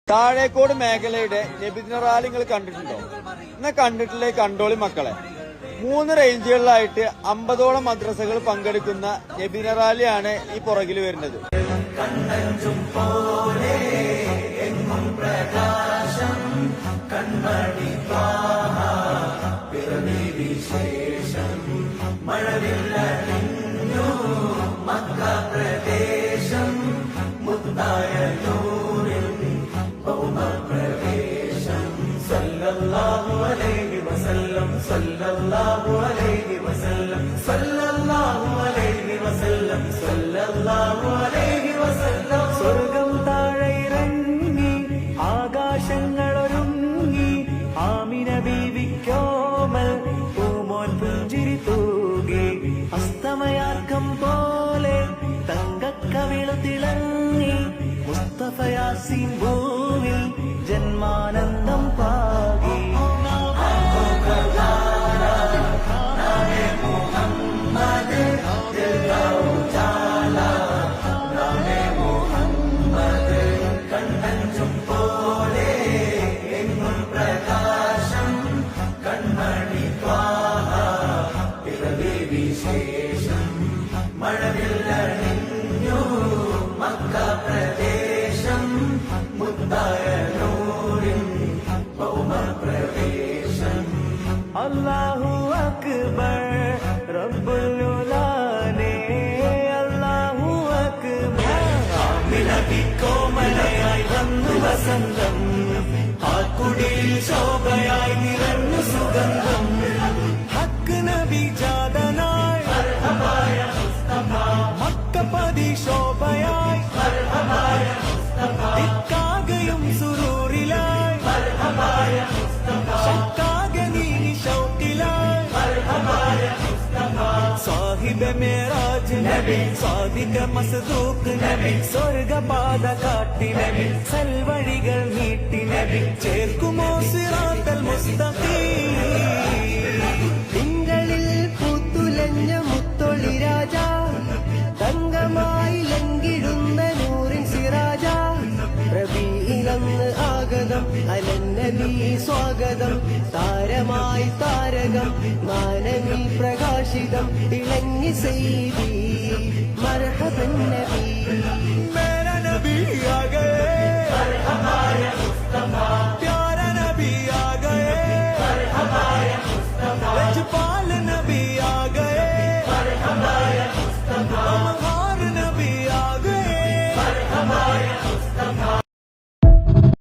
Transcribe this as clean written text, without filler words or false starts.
താഴേക്കോട് മേഖലയുടെ നബിദിന റാലി നിങ്ങൾ കണ്ടിട്ടുണ്ടോ? എന്നാ കണ്ടിട്ടില്ലേ? കണ്ടോളി മക്കളെ. 3 റേഞ്ചുകളിലായിട്ട് 50ഓളം മദ്രസകൾ പങ്കെടുക്കുന്ന നബിദിന റാലിയാണ് ഈ പുറകിൽ വരുന്നത്. സല്ലല്ലാഹു അലൈഹി വസല്ലം സല്ലല്ലാഹു അലൈഹി വസല്ലം സല്ലല്ലാഹു അലൈഹി വസല്ലം സല്ലല്ലാഹു അലൈഹി വസല്ലം. സ്വർഗം താഴെ ഇറങ്ങി ആകാശങ്ങളൊരുങ്ങി ആമിന ബീവിക്കോമൽ പൂമോൻ പുഞ്ചിരി തൂകി അസ്തമയാർക്കം പോലെ തങ്കക്കവിളു തിളങ്ങി മുസ്തഫ യാസീൻ ഭൂമിൽ ജന്മാനന്ദം പാകി. കണ്ണഞ്ചും പോലെ എങ്ങും പ്രകാശം കൺമണി ത്വാഹ പിറവി വിശേഷം മഴവില്ലണിഞ്ഞു മക്ക പ്രദേശം മുത്തായ നൂറിൻ ഭൗമ പ്രവേശം. അല്ലാഹു അക്ബർ റബ്ബുൽ ഉലാനെ അല്ലാഹു അക്ബർ. ആമിന കോമലയായി വന്നു വസന്തം ആക്കുടിയിൽ ശോഭയായി നിറഞ്ഞു സുഗന്ധം. ഹക്ക് നബി ജാതനായി മർഹബായ മുസ്തഫ മക്കപതി ശോഭയായി മർഹബായ മുസ്തഫ. ഇക്കാകയും സുറൂറിലായി മർഹബായ മുസ്തഫ ശക്കാകെ നീ ശൗക്കിലായി മർഹബായ മുസ്തഫ. സാഹിബ് മേറാജ് നബി സാദിഖ മസ്ദൂഖ് നബി സ്വർഗപാത കാട്ടി നബി സൽവഴികൾ നീട്ടി നബി ചേർക്കുമോ സിറാത്തൽ മുസ്തഖീം. തിങ്കളിൽ പൂത്തുലഞ്ഞ മുത്തൊളി രാജ തങ്കമായി ലംഘിടുന്ന നൂറിൻ സിറാജ. റബീഇലന്ന് ആഗതം അലന്നബി സ്വാഗതം താരമായി താരകം മാനവി പ്രകാശിതം ഇളങ്ങി സൈദി മർഹബൻ നബി.